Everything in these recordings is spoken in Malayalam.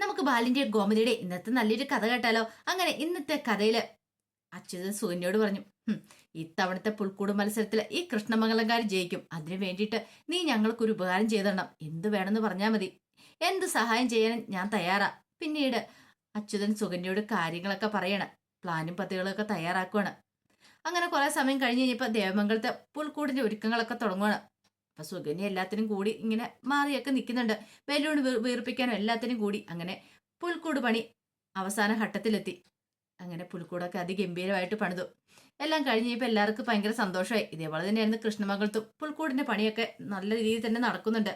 നമുക്ക് ബാലിന്റെ ഗോമതിയുടെ ഇന്നത്തെ നല്ലൊരു കഥ കേട്ടാലോ? അങ്ങനെ ഇന്നത്തെ കഥയില് അച്യുതൻ സുകന്യോട് പറഞ്ഞു, ഇത്തവണത്തെ പുൽക്കൂട് മത്സരത്തില് ഈ കൃഷ്ണമംഗലംകാർ ജയിക്കും. അതിനു വേണ്ടിയിട്ട് നീ ഞങ്ങൾക്കൊരു ഉപകാരം ചെയ്തണം. എന്ത് വേണമെന്ന് പറഞ്ഞാൽ മതി. എന്ത് സഹായം ചെയ്യാൻ ഞാൻ തയ്യാറാ. പിന്നീട് അച്യുതൻ സുകന്യോട് കാര്യങ്ങളൊക്കെ പറയണം. പ്ലാനും പദ്ധതികളൊക്കെ തയ്യാറാക്കുവാണ്. അങ്ങനെ കുറെ സമയം കഴിഞ്ഞ് കഴിഞ്ഞപ്പോ ദേവമംഗലത്തെ പുൽക്കൂടിന്റെ ഒരുക്കങ്ങളൊക്കെ തുടങ്ങുവാണ്. അപ്പൊ സുകന്യ എല്ലാത്തിനും കൂടി ഇങ്ങനെ മാറിയൊക്കെ നിൽക്കുന്നുണ്ട്. ബലൂൺ വീർപ്പിക്കാനും എല്ലാത്തിനും കൂടി. അങ്ങനെ പുൽക്കൂട് പണി അവസാന ഘട്ടത്തിലെത്തി. അങ്ങനെ പുൽക്കൂടൊക്കെ അതിഗംഭീരമായിട്ട് പണിതു. എല്ലാം കഴിഞ്ഞപ്പോൾ എല്ലാവർക്കും ഭയങ്കര സന്തോഷമായി. ഇതേപോലെ തന്നെയായിരുന്നു കൃഷ്ണമംഗലത്തും. പുൽക്കൂടിന്റെ പണിയൊക്കെ നല്ല രീതിയിൽ തന്നെ നടക്കുന്നുണ്ട്.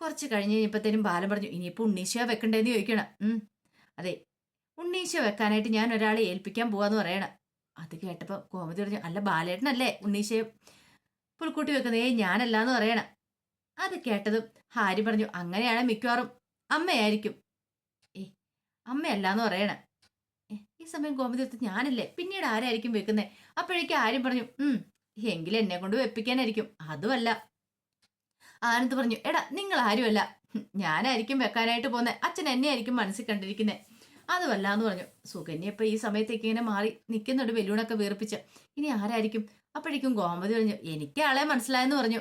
കുറച്ച് കഴിഞ്ഞ് കഴിഞ്ഞപ്പോഴത്തേനും ബാലൻ പറഞ്ഞു, ഇനിയിപ്പോൾ ഉണ്ണീശ വെക്കണ്ടേന്ന് ചോദിക്കണം. അതെ, ഉണ്ണീശ വെക്കാനായിട്ട് ഞാൻ ഒരാളെ ഏൽപ്പിക്കാൻ പോവാന്ന് പറയണം. അത് കേട്ടപ്പോൾ കോമതി പറഞ്ഞു, അല്ല ബാലേട്ടനല്ലേ ഉണ്ണീശയെ പുൽക്കൂട്ടി വെക്കുന്നേ, ഞാനല്ലാന്ന് പറയണം. അത് കേട്ടതും ഹാരി പറഞ്ഞു, അങ്ങനെയാണ് മിക്കവാറും അമ്മയായിരിക്കും. ഏ അമ്മയല്ലാന്ന് പറയണം. ഈ സമയം കോമതി എടുത്ത്, ഞാനല്ലേ, പിന്നീട് ആരായിരിക്കും വെക്കുന്നേ? അപ്പോഴേക്കും ആര്യം പറഞ്ഞു, എങ്കിലും എന്നെ കൊണ്ട് വെപ്പിക്കാനായിരിക്കും. അതുമല്ല. ആനന്ദ് പറഞ്ഞു, എടാ നിങ്ങൾ ആരുമല്ല, ഞാനായിരിക്കും വെക്കാനായിട്ട് പോകുന്നത്. അച്ഛൻ എന്നെ ആയിരിക്കും മനസ്സിൽ കണ്ടിരിക്കുന്നത്. അതുമല്ല എന്ന് പറഞ്ഞു. സുകന്യ ഇപ്പൊ ഈ സമയത്തേക്ക് ഇങ്ങനെ മാറി നിൽക്കുന്നുണ്ട്, ബലൂണൊക്കെ വീർപ്പിച്ച്. ഇനി ആരായിരിക്കും? അപ്പോഴേക്കും ഗോമതി പറഞ്ഞു, എനിക്ക് ആളെ മനസ്സിലായെന്ന് പറഞ്ഞു.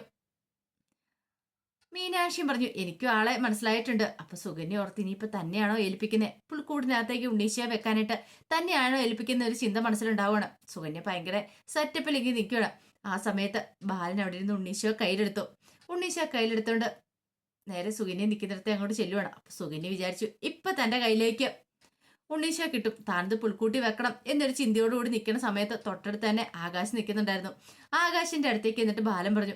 മീനാക്ഷിയും പറഞ്ഞു, എനിക്കും ആളെ മനസ്സിലായിട്ടുണ്ട്. അപ്പൊ സുകന്യ ഓർത്ത്, ഇനിയിപ്പൊ തന്നെയാണോ ഏൽപ്പിക്കുന്നത്? പുൽക്കൂടിനകത്തേക്ക് ഉണ്ണീശയെ വെക്കാനായിട്ട് തന്നെയാണോ ഏൽപ്പിക്കുന്ന ഒരു ചിന്ത മനസ്സിലുണ്ടാവുകയാണ്. സുകന്യ ഭയങ്കര സെറ്റപ്പിലേക്ക് നിൽക്കുകയാണ്. ആ സമയത്ത് ബാലൻ അവിടെ ഇരുന്ന് ഉണ്ണീശയെ കയ്യിലെടുത്തു. ഉണ്ണീശയെ കയ്യിലെടുത്തോണ്ട് നേരെ സുകന്യ നിൽക്കുന്നിടത്ത് അങ്ങോട്ട് ചെല്ലുവാണ്. അപ്പൊ സുകന്യ വിചാരിച്ചു, ഇപ്പൊ തന്റെ കയ്യിലേക്ക് ഉണ്ണീശ കിട്ടും, താനത് പുൽക്കൂട്ടി വെക്കണം എന്നൊരു ചിന്തയോടുകൂടി നിൽക്കുന്ന സമയത്ത് തൊട്ടടുത്ത് തന്നെ ആകാശ് നിൽക്കുന്നുണ്ടായിരുന്നു. ആകാശിന്റെ അടുത്തേക്ക് എന്നിട്ട് ബാലൻ പറഞ്ഞു,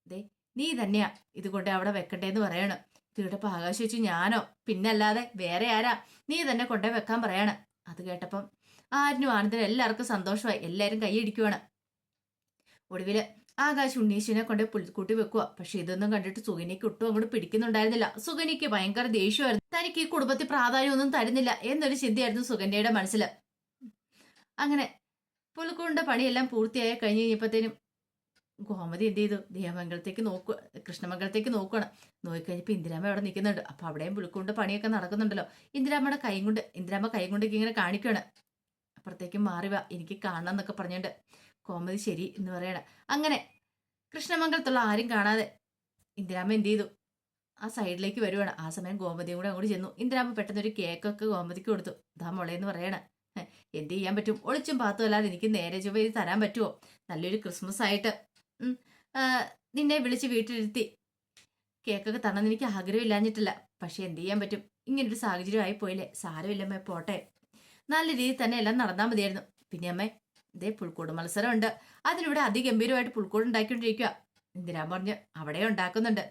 ദേ നീ തന്നെയാ ഇതുകൊണ്ട് അവിടെ വെക്കണ്ടേന്ന് പറയണം. ഇതിടപ്പോ ആകാശ് വെച്ചു, ഞാനോ? പിന്നല്ലാതെ വേറെ ആരാ? നീ തന്നെ കൊണ്ടേ വെക്കാൻ പറയാണ്. അത് കേട്ടപ്പം ആരിനും ആനന്ദിനും എല്ലാവർക്കും സന്തോഷമായി. എല്ലാരും കൈയടിക്കുവാണ്. ഒടുവില് ആകാശ് ഉണ്ണീശിനെ കൊണ്ട് പുൽക്കൂട്ടി വെക്കുക. പക്ഷെ ഇതൊന്നും കണ്ടിട്ട് സുകന്യക്ക് ഒട്ടും അങ്ങോട്ട് പിടിക്കുന്നുണ്ടായിരുന്നില്ല. സുകന്യക്ക് ഭയങ്കര ദേഷ്യമായിരുന്നു. തനിക്ക് ഈ കുടുംബത്തിൽ പ്രാധാന്യമൊന്നും തരുന്നില്ല എന്നൊരു ചിന്തയായിരുന്നു സുകന്യയുടെ മനസ്സിൽ. അങ്ങനെ പുൽക്കൂടിന്റെ പണിയെല്ലാം പൂർത്തിയായി കഴിഞ്ഞ് കഴിഞ്ഞപ്പോഴത്തേനും ഗോമതി എന്ത് ചെയ്തു? ദേവമംഗലത്തേക്ക് നോക്കുക, കൃഷ്ണമംഗലത്തേക്ക് നോക്കുകയാണ്. നോക്കിക്കഴിഞ്ഞപ്പോൾ ഇന്ദിരാമ്മ അവിടെ നിൽക്കുന്നുണ്ട്. അപ്പൊ അവിടെയും പുൽക്കൂടിന്റെ പണിയൊക്കെ നടക്കുന്നുണ്ടല്ലോ. ഇന്ദിരാമ്മ കൈ കൊണ്ട് ഇങ്ങനെ കാണിക്കുകയാണ്. അപ്പുറത്തേക്കും മാറിവാ, എനിക്ക് കാണണം എന്നൊക്കെ പറഞ്ഞുകൊണ്ട് കോമതി ശരി എന്ന് പറയണ. അങ്ങനെ കൃഷ്ണമംഗലത്തുള്ള ആരും കാണാതെ ഇന്ദിരാമ്മ എന്ത് ചെയ്തു? ആ സൈഡിലേക്ക് വരുവാണ്. ആ സമയം ഗോമതിയും കൂടെ അങ്ങോട്ട് ചെന്നു. ഇന്ദിരാമ്മ പെട്ടെന്ന് ഒരു കേക്കൊക്കെ ഗോമതിക്ക് കൊടുത്തു. ഇതാ മോളേന്ന് പറയണ. എന്ത് ചെയ്യാൻ പറ്റും? ഒളിച്ചും പാത്തും അല്ലാതെ എനിക്ക് നേരെ ചൊവ്വ തരാൻ പറ്റുമോ? നല്ലൊരു ക്രിസ്മസ് ആയിട്ട് നിന്നെ വിളിച്ച് വീട്ടിലിരുത്തി കേക്കൊക്കെ തരണമെന്ന് എനിക്ക് ആഗ്രഹമില്ലാഞ്ഞിട്ടില്ല. പക്ഷെ എന്ത് ചെയ്യാൻ പറ്റും? ഇങ്ങനൊരു സാഹചര്യം ആയി പോയില്ലേ. സാരമില്ലമ്മേ, പോട്ടെ. നല്ല രീതിയിൽ തന്നെ എല്ലാം നടന്നാൽ മതിയായിരുന്നു. പിന്നെ അമ്മേ, ഇതേ പുൽക്കൂട് മത്സരമുണ്ട്. അതിനിവിടെ അതിഗംഭീരമായിട്ട് പുൽക്കൂട് ഉണ്ടാക്കിക്കൊണ്ടിരിക്കുക. ഇന്ദിരാ പറഞ്ഞു, അവിടെ ഉണ്ടാക്കുന്നുണ്ട്.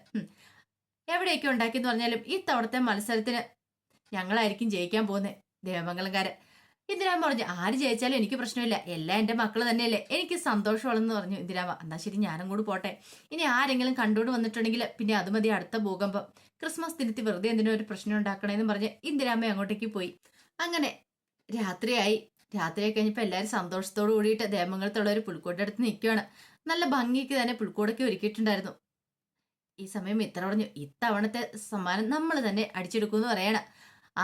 എവിടെയൊക്കെ ഉണ്ടാക്കിയെന്ന് പറഞ്ഞാലും ഈ തവണത്തെ മത്സരത്തിന് ഞങ്ങളായിരിക്കും ജയിക്കാൻ പോകുന്നത്, ദേവമംഗലംകാര്. ഇന്ദിരാമ പറഞ്ഞു, ആര് ജയിച്ചാലും എനിക്ക് പ്രശ്നമില്ല, എല്ലാം എന്റെ മക്കള് തന്നെയല്ലേ, എനിക്ക് സന്തോഷമാണെന്ന് പറഞ്ഞു ഇന്ദിരാമ. എന്നാ ശരി, ഞാനും കൂടി പോട്ടെ. ഇനി ആരെങ്കിലും കണ്ടോണ്ട് വന്നിട്ടുണ്ടെങ്കിൽ പിന്നെ അത് മതി അടുത്ത ഭൂകമ്പം. ക്രിസ്മസ് ദിനത്തിൽ വെറുതെ എന്തിനും ഒരു പ്രശ്നം ഉണ്ടാക്കണേന്ന് പറഞ്ഞ് ഇന്ദിരാമ അങ്ങോട്ടേക്ക് പോയി. അങ്ങനെ രാത്രിയായി. രാത്രി കഴിഞ്ഞപ്പോൾ എല്ലാവരും സന്തോഷത്തോടു കൂടിയിട്ട് ദേവമംഗലത്തുള്ള ഒരു പുൽക്കൂടിന്റെ അടുത്ത് നിൽക്കുകയാണ്. നല്ല ഭംഗിക്ക് തന്നെ പുൽക്കൂടൊക്കെ ഒരുക്കിയിട്ടുണ്ടായിരുന്നു. ഈ സമയം ഇത്ര പറഞ്ഞു, ഇത്തവണത്തെ സമ്മാനം നമ്മൾ തന്നെ അടിച്ചെടുക്കുമെന്ന് പറയണ.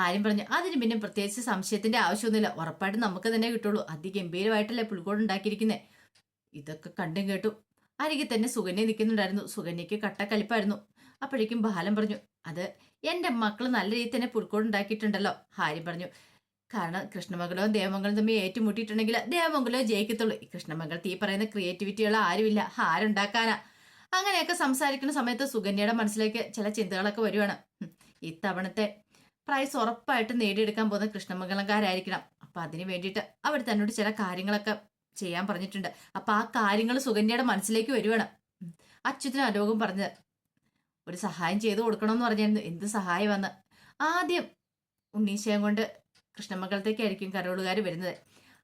ആരും പറഞ്ഞു, അതിന് പിന്നെ പ്രത്യേകിച്ച് സംശയത്തിന്റെ ആവശ്യമൊന്നുമില്ല, ഉറപ്പായിട്ടും നമുക്ക് തന്നെ കിട്ടുള്ളൂ. അതിഗംഭീരമായിട്ടല്ലേ പുൽക്കൂട് ഉണ്ടാക്കിയിരിക്കുന്നത്. ഇതൊക്കെ കണ്ടും കേട്ടു അരികെ തന്നെ സുകന്യ നിൽക്കുന്നുണ്ടായിരുന്നു. സുകന്യക്ക് കട്ടക്കലിപ്പായിരുന്നു. അപ്പോഴേക്കും ബാലൻ പറഞ്ഞു, അത് എന്റെ മക്കള് നല്ല രീതിയിൽ തന്നെ പുൽക്കൂട് ഉണ്ടാക്കിയിട്ടുണ്ടല്ലോ. ഹാരി പറഞ്ഞു, കാരണം കൃഷ്ണമംഗലവും ദേവമംഗലവും തമ്മിൽ ഏറ്റുമുട്ടിയിട്ടുണ്ടെങ്കിൽ ദേവമംഗലവും ജയിക്കത്തുള്ളൂ. ഈ കൃഷ്ണമംഗലത്ത് ഈ പറയുന്ന ക്രിയേറ്റിവിറ്റികൾ ആരുമില്ല, ആരുണ്ടാക്കാനാ? അങ്ങനെയൊക്കെ സംസാരിക്കുന്ന സമയത്ത് സുകന്യയുടെ മനസ്സിലേക്ക് ചില ചിന്തകളൊക്കെ വരുവാണ്. ഇത്തവണത്തെ പ്രൈസ് ഉറപ്പായിട്ട് നേടിയെടുക്കാൻ പോകുന്ന കൃഷ്ണമംഗലംകാരായിരിക്കണം. അപ്പൊ അതിന് വേണ്ടിയിട്ട് അവർ തന്നോട് ചില കാര്യങ്ങളൊക്കെ ചെയ്യാൻ പറഞ്ഞിട്ടുണ്ട്. അപ്പൊ ആ കാര്യങ്ങൾ സുകന്യയുടെ മനസ്സിലേക്ക് വരുവാണ്. അച്യുതനും അലോകും പറഞ്ഞത് ഒരു സഹായം ചെയ്തു കൊടുക്കണമെന്ന് പറഞ്ഞിരുന്നു. എന്ത് സഹായം വന്ന്? ആദ്യം ഉണ്ണീശയം കൊണ്ട് കൃഷ്ണമംഗലത്തേക്കായിരിക്കും കരോളുകാർ വരുന്നത്.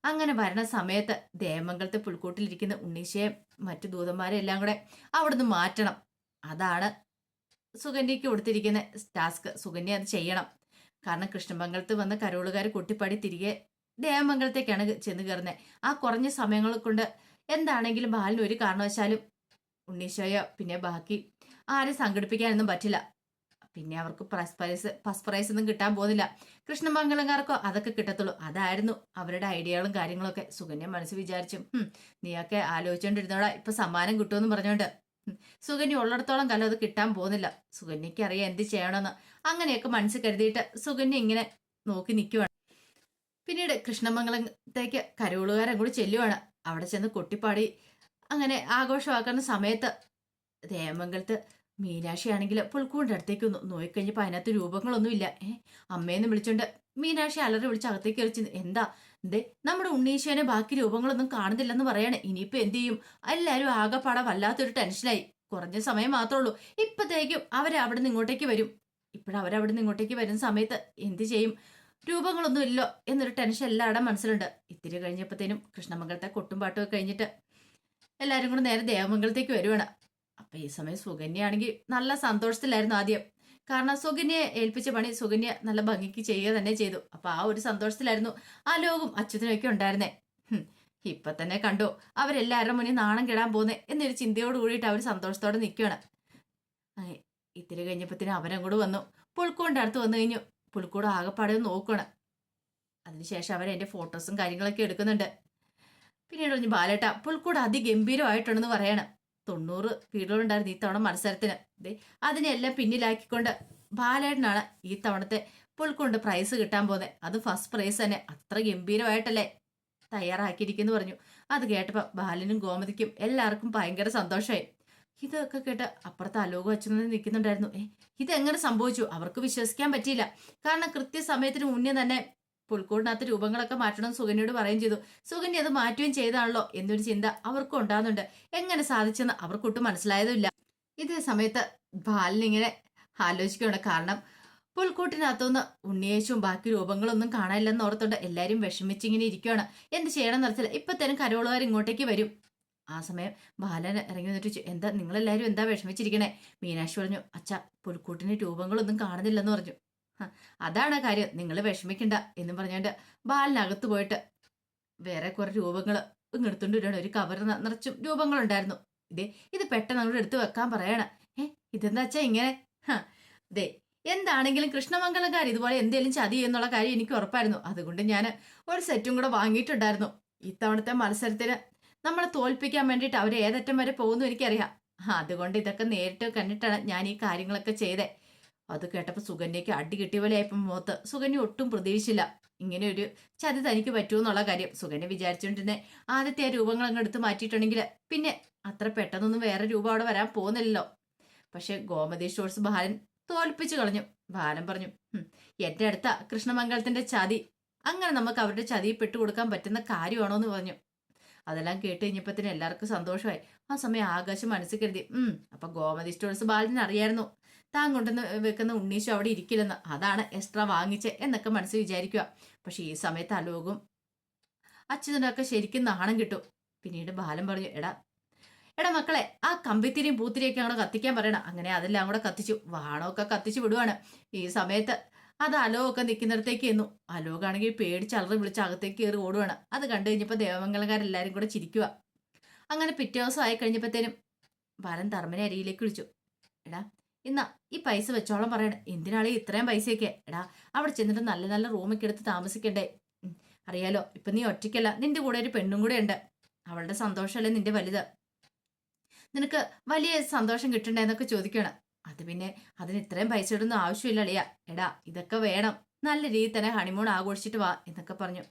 അങ്ങനെ വരണ സമയത്ത് ദേവമംഗലത്തെ പുൽക്കൂട്ടിലിരിക്കുന്ന ഉണ്ണീശയും മറ്റു ദൂതന്മാരെ എല്ലാം കൂടെ അവിടുന്ന് മാറ്റണം. അതാണ് സുകന്യക്ക് കൊടുത്തിരിക്കുന്ന ടാസ്ക്. സുകന്യ അത് ചെയ്യണം. കാരണം കൃഷ്ണമംഗലത്ത് വന്ന് കരോളുകാർ കൊട്ടിപ്പാടി തിരികെ ദേവമംഗലത്തേക്കാണ് ചെന്ന് കയറുന്നത്. ആ കുറഞ്ഞ സമയങ്ങൾ കൊണ്ട് എന്താണെങ്കിലും ബാലിന് ഒരു കാരണവശാലും ഉണ്ണീശയോ പിന്നെ ബാക്കി ആരും സംഘടിപ്പിക്കാനൊന്നും പറ്റില്ല. പിന്നെ അവർക്ക് ഫസ്റ്റ് പ്രൈസ് ഒന്നും കിട്ടാൻ പോകുന്നില്ല. കൃഷ്ണമംഗലംകാർക്കോ അതൊക്കെ കിട്ടത്തുള്ളൂ. അതായിരുന്നു അവരുടെ ഐഡിയകളും കാര്യങ്ങളൊക്കെ. സുകന്യ മനസ്സ് വിചാരിച്ചു, നീയൊക്കെ ആലോചിച്ചോണ്ടിരുന്നോടാ ഇപ്പൊ സമ്മാനം കിട്ടുമെന്ന് പറഞ്ഞോണ്ട്. സുകന്യ ഉള്ളിടത്തോളം കാലം അത് കിട്ടാൻ പോകുന്നില്ല. സുകന്യക്ക് അറിയാം എന്ത് ചെയ്യണമെന്ന്. അങ്ങനെയൊക്കെ മനസ്സ് കരുതിയിട്ട് സുകന്യ ഇങ്ങനെ നോക്കി നിൽക്കുവാണ്. പിന്നീട് കൃഷ്ണമംഗലത്തേക്ക് കരോളുകാരൻ കൂടി ചെല്ലുവാണ്. അവിടെ ചെന്ന് കൊട്ടിപ്പാടി അങ്ങനെ ആഘോഷമാക്കുന്ന സമയത്ത് ദേവമംഗലത്ത് മീനാക്ഷി ആണെങ്കിൽ പുൽക്കൂടിന്റെ അടുത്തേക്ക് നോയിക്കഴിഞ്ഞപ്പോ അതിനകത്ത് രൂപങ്ങളൊന്നും ഇല്ല. അമ്മയെന്ന് വിളിച്ചോണ്ട് മീനാക്ഷി അലറി വിളിച്ച് അകത്തേക്ക് എറിച്ചു. എന്താ എന്തേ നമ്മുടെ ഉണ്ണീശേനെ ബാക്കി രൂപങ്ങളൊന്നും കാണുന്നില്ലെന്ന് പറയണേ. ഇനിയിപ്പോ എന്ത് ചെയ്യും? എല്ലാരും ആകെപ്പാടെ വല്ലാത്തൊരു ടെൻഷനായി. കുറഞ്ഞ സമയം മാത്രമേ ഉള്ളൂ. ഇപ്പത്തേക്കും അവരവിടെ നിന്ന് ഇങ്ങോട്ടേക്ക് വരും. ഇപ്പോഴവരവിടെ നിന്ന് ഇങ്ങോട്ടേക്ക് വരുന്ന സമയത്ത് എന്ത് ചെയ്യും? രൂപങ്ങളൊന്നും ഇല്ലോ എന്നൊരു ടെൻഷൻ എല്ലാവരുടെ മനസ്സിലുണ്ട്. ഇത്തിരി കഴിഞ്ഞപ്പോഴത്തേനും കൃഷ്ണമംഗലത്തെ കൊട്ടും പാട്ടും കഴിഞ്ഞിട്ട് എല്ലാരും കൂടെ നേരെ ദേവമംഗലത്തേക്ക് വരുവാണ്. അപ്പൊ ഈ സമയം സുകന്യാണെങ്കിൽ നല്ല സന്തോഷത്തിലായിരുന്നു ആദ്യം. കാരണം സുകന്യയെ ഏൽപ്പിച്ച പണി സുകന്യ നല്ല ഭംഗിക്ക് ചെയ്യുക തന്നെ ചെയ്തു. അപ്പൊ ആ ഒരു സന്തോഷത്തിലായിരുന്നു ആലോകും അച്യുതനും ഒക്കെ ഉണ്ടായിരുന്നേ. ഇപ്പൊ തന്നെ കണ്ടു അവരെല്ലാവരുടെ മുന്നിൽ നാണം കെടാൻ പോകുന്നേ എന്നൊരു ചിന്തയോട് കൂടിയിട്ട് അവർ സന്തോഷത്തോടെ നിൽക്കുകയാണ്. ഇത്തിരി കഴിഞ്ഞപ്പോഴത്തേനും അവരങ്ങോട്ട് വന്നു. പുൽക്കൂടിന്റെ അടുത്ത് വന്നു കഴിഞ്ഞു. പുൽക്കൂട് ആകെപ്പാടെ നോക്കുകയാണ്. അതിനുശേഷം അവരെന്റെ ഫോട്ടോസും കാര്യങ്ങളൊക്കെ എടുക്കുന്നുണ്ട്. പിന്നീട് പറഞ്ഞു, ബാലേട്ട പുൽക്കൂട് അതിഗംഭീരമായിട്ടുണ്ടെന്ന് പറയണം. 90 വീടുകളുണ്ടായിരുന്നു ഈ തവണ മത്സരത്തിന്. അതിനെല്ലാം പിന്നിലാക്കിക്കൊണ്ട് ബാലേട്ടനാണ് ഈ തവണത്തെ പുൽക്കൂണ്ട് പ്രൈസ് കിട്ടാൻ പോകുന്നത്. അത് ഫസ്റ്റ് പ്രൈസ് തന്നെ. അത്ര ഗംഭീരമായിട്ടല്ലേ തയ്യാറാക്കിയിരിക്കുന്നു പറഞ്ഞു. അത് കേട്ടപ്പോ ബാലനും ഗോമതിക്കും എല്ലാവർക്കും ഭയങ്കര സന്തോഷമായി. ഇതൊക്കെ കേട്ട് അപ്പുറത്ത് അലോകം അച്ഛനും നിൽക്കുന്നുണ്ടായിരുന്നു. ഇതെങ്ങനെ സംഭവിച്ചു? അവർക്ക് വിശ്വസിക്കാൻ പറ്റിയില്ല. കാരണം കൃത്യസമയത്തിന് മുന്നേ തന്നെ പുൽക്കൂടിനകത്ത് രൂപങ്ങളൊക്കെ മാറ്റണമെന്ന് സുകന്യയോട് പറയുകയും ചെയ്തു. സുകന്യ അത് മാറ്റുകയും ചെയ്താണല്ലോ എന്നൊരു ചിന്ത അവർക്കും ഉണ്ടാകുന്നുണ്ട്. എങ്ങനെ സാധിച്ചെന്ന് അവർക്കൊട്ടും മനസ്സിലായതുമില്ല. ഇതേ സമയത്ത് ബാലനിങ്ങനെ ആലോചിക്കുകയാണ്. കാരണം പുൽക്കൂട്ടിനകത്തുനിന്ന് ഉണ്ണിയേശും ബാക്കി രൂപങ്ങളൊന്നും കാണാനില്ലെന്ന് ഓർത്തുകൊണ്ട് എല്ലാവരും വിഷമിച്ചിങ്ങനെ ഇരിക്കുകയാണ്. എന്ത് ചെയ്യണം എന്നറിയില്ല. ഇപ്പത്തേനും കരോളുകാർ ഇങ്ങോട്ടേക്ക് വരും. ആ സമയം ബാലൻ ഇറങ്ങി വന്നിട്ട് എന്താ നിങ്ങളെല്ലാവരും എന്താ വിഷമിച്ചിരിക്കണേ? മീനാക്ഷി പറഞ്ഞു, അച്ഛ പുൽക്കൂട്ടിന് രൂപങ്ങളൊന്നും കാണുന്നില്ലെന്ന് പറഞ്ഞു. അതാണ് കാര്യം, നിങ്ങൾ വിഷമിക്കണ്ട എന്നും പറഞ്ഞുകൊണ്ട് ബാലിനകത്ത് പോയിട്ട് വേറെ കുറെ രൂപങ്ങൾ ഇങ്ങെടുത്തോണ്ട് വരികയാണ്. ഒരു കവർ നിറച്ചും രൂപങ്ങളുണ്ടായിരുന്നു. ഇത് പെട്ടെന്ന് അങ്ങോട്ട് എടുത്തു വെക്കാൻ പറയണം. ഇതെന്താ വെച്ചാ ഇങ്ങനെ? അതെ, എന്താണെങ്കിലും കൃഷ്ണമംഗലംകാർ ഇതുപോലെ എന്തെങ്കിലും ചതി എന്നുള്ള കാര്യം എനിക്ക് ഉറപ്പായിരുന്നു. അതുകൊണ്ട് ഞാൻ ഒരു സെറ്റും കൂടെ വാങ്ങിയിട്ടുണ്ടായിരുന്നു. ഇത്തവണത്തെ മത്സരത്തിന് നമ്മളെ തോൽപ്പിക്കാൻ വേണ്ടിയിട്ട് അവർ ഏതറ്റം വരെ പോകുന്നു എനിക്കറിയാം. അതുകൊണ്ട് ഇതൊക്കെ നേരിട്ട് കണ്ടിട്ടാണ് ഞാൻ ഈ കാര്യങ്ങളൊക്കെ ചെയ്തേ. അത് കേട്ടപ്പോൾ സുകന്യയ്ക്ക് അടി കിട്ടിയ പോലെ ആയപ്പോൾ മുഖത്ത് സുകന്യ ഒട്ടും പ്രതീക്ഷിച്ചില്ല ഇങ്ങനെ ഒരു ചതി തനിക്ക് പറ്റുമെന്നുള്ള കാര്യം. സുകന്യ വിചാരിച്ചുകൊണ്ടിരുന്നേ ആദ്യത്തെ ആ രൂപങ്ങൾ അങ്ങ് എടുത്ത് മാറ്റിയിട്ടുണ്ടെങ്കിൽ പിന്നെ അത്ര പെട്ടെന്നൊന്നും വേറെ രൂപം അവിടെ വരാൻ പോകുന്നില്ലല്ലോ. പക്ഷെ ഗോമതി സ്റ്റോഴ്സ് ബാലൻ തോൽപ്പിച്ചു കളഞ്ഞു. ബാലൻ പറഞ്ഞു, എന്റെ അടുത്ത കൃഷ്ണമംഗലത്തിന്റെ ചതി, അങ്ങനെ നമുക്ക് അവരുടെ ചതിയിൽ പെട്ടുകൊടുക്കാൻ പറ്റുന്ന കാര്യമാണോ എന്ന് പറഞ്ഞു. അതെല്ലാം കേട്ട് കഴിഞ്ഞപ്പത്തിന് എല്ലാവർക്കും സന്തോഷമായി. ആ സമയം ആകാശം മനസ്സിൽ കരുതി, അപ്പൊ ഗോമതി സ്റ്റോഴ്സ് ബാലന് അറിയായിരുന്നു താൻ കൊണ്ടുവന്ന് വെക്കുന്ന ഉണ്ണീശു അവിടെ ഇരിക്കില്ലെന്ന്. അതാണ് എക്സ്ട്രാ വാങ്ങിച്ച് എന്നൊക്കെ മനസ്സിൽ വിചാരിക്കുക. പക്ഷെ ഈ സമയത്ത് അലോകും അച്യുതനൊക്കെ ശരിക്കും നാണം കിട്ടും. പിന്നീട് ബാലൻ പറഞ്ഞു, എടാ മക്കളെ, ആ കമ്പിത്തിരിയും പൂത്തിരിയൊക്കെ അവിടെ കത്തിക്കാൻ പറയണം. അങ്ങനെ അതെല്ലാം കൂടെ കത്തിച്ചു. വാണമൊക്കെ കത്തിച്ചു വിടുവാണ്. ഈ സമയത്ത് അത് അലോകൊക്കെ നിൽക്കുന്നിടത്തേക്ക് എന്നു. അലോകാണെങ്കിൽ പേടിച്ച് അലറി വിളിച്ച് അകത്തേക്ക് കയറി ഓടുവാണ്. അത് കണ്ടു കഴിഞ്ഞപ്പോൾ ദേവമംഗലക്കാരെല്ലാരും കൂടെ ചിരിക്കുക. അങ്ങനെ പിറ്റേ ദിവസം ആയി കഴിഞ്ഞപ്പോഴത്തേനും ബാലൻ ധർമ്മനെ അരിയിലേക്ക് വിളിച്ചു. എടാ ഇന്നാ ഈ പൈസ വെച്ചോളം പറയണം. എന്തിനാളെ ഇത്രയും പൈസയൊക്കെ? എടാ അവിടെ ചെന്നിട്ട് നല്ല നല്ല റൂമൊക്കെ എടുത്ത് താമസിക്കണ്ടേ? അറിയാലോ ഇപ്പൊ നീ ഒറ്റയ്ക്കല്ല, നിന്റെ കൂടെ ഒരു പെണ്ണും കൂടെ ഉണ്ട്. അവളുടെ സന്തോഷമല്ലേ നിന്റെ വലുത്. നിനക്ക് വലിയ സന്തോഷം കിട്ടണ്ടേ എന്നൊക്കെ ചോദിക്കണം. അത് പിന്നെ അതിന് ഇത്രയും പൈസ ഇടുന്ന ആവശ്യമില്ല അളിയ. എടാ ഇതൊക്കെ വേണം, നല്ല രീതിയിൽ തന്നെ ഹണിമൂൺ ആഘോഷിച്ചിട്ട് വാ എന്നൊക്കെ പറഞ്ഞു.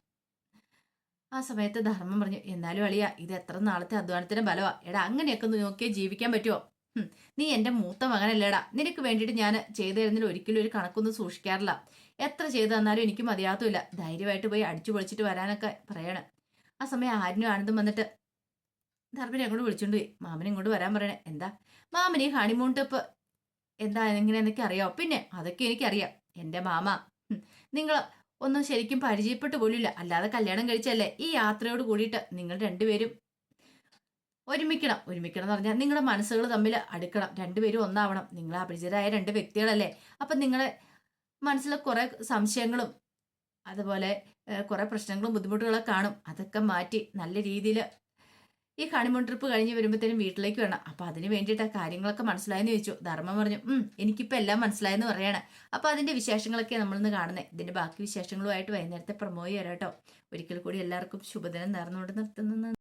ആ സമയത്ത് ധർമ്മം പറഞ്ഞു, എന്നാലും അളിയ ഇത് എത്ര നാളത്തെ അധ്വാനത്തിന്റെ ബലവാ. എടാ അങ്ങനെയൊക്കെ നോക്കിയേ ജീവിക്കാൻ പറ്റുമോ? നീ എന്റെ മൂത്ത മകനല്ലേടാ. നിനക്ക് വേണ്ടിയിട്ട് ഞാൻ ചെയ്തു തരുന്നതിൽ ഒരിക്കലും ഒരു കണക്കൊന്നും സൂക്ഷിക്കാറില്ല. എത്ര ചെയ്തു തന്നാലും എനിക്ക് മതിയാകത്തുമില്ല. ധൈര്യമായിട്ട് പോയി അടിച്ചു പൊളിച്ചിട്ട് വരാനൊക്കെ പറയണ. ആ സമയം ആരിനും ആനന്ദം വന്നിട്ട് ധർമ്മനെ അങ്ങോട്ട് വിളിച്ചോണ്ട് പോയി. മാമനെ ഇങ്ങോട്ട് വരാൻ പറയണേ. എന്താ മാമൻ ഈ ഹണിമൂൺ ട്രിപ്പ് എന്താ എങ്ങനെയെന്നൊക്കെ അറിയാമോ? പിന്നെ അതൊക്കെ എനിക്കറിയാം എന്റെ മാമ. നിങ്ങൾ ഒന്നും ശരിക്കും പരിചയപ്പെട്ടു പോലില്ല, അല്ലാതെ കല്യാണം കഴിച്ചല്ലേ. ഈ യാത്രയോട് കൂടിയിട്ട് നിങ്ങൾ രണ്ടുപേരും ഒരുമിക്കണം എന്ന് പറഞ്ഞാൽ നിങ്ങളുടെ മനസ്സുകൾ തമ്മിൽ അടുക്കണം. രണ്ടുപേരും ഒന്നാവണം. നിങ്ങൾ അപരിചിതരായ രണ്ട് വ്യക്തികളല്ലേ. അപ്പം നിങ്ങളെ മനസ്സിൽ കുറെ സംശയങ്ങളും അതുപോലെ കുറെ പ്രശ്നങ്ങളും ബുദ്ധിമുട്ടുകളൊക്കെ കാണും. അതൊക്കെ മാറ്റി നല്ല രീതിയിൽ ഈ ഹണിമൂൺ ട്രിപ്പ് കഴിഞ്ഞ് വരുമ്പോഴത്തേനും വീട്ടിലേക്ക് വേണം. അപ്പൊ അതിന് വേണ്ടിയിട്ട് കാര്യങ്ങളൊക്കെ മനസ്സിലായെന്ന് ചോദിച്ചു. ധർമ്മം പറഞ്ഞു, എനിക്കിപ്പോ എല്ലാം മനസ്സിലായെന്ന് പറയാണ്. അപ്പൊ അതിന്റെ വിശേഷങ്ങളൊക്കെ നമ്മളിന്ന് കാണുന്നത്. ഇതിന്റെ ബാക്കി വിശേഷങ്ങളുമായിട്ട് വൈകുന്നേരത്തെ പ്രമോയി വരാട്ടോ. ഒരിക്കൽ കൂടി എല്ലാവർക്കും ശുഭദിനം നേർന്നുകൊണ്ട് നിർത്തുന്നു.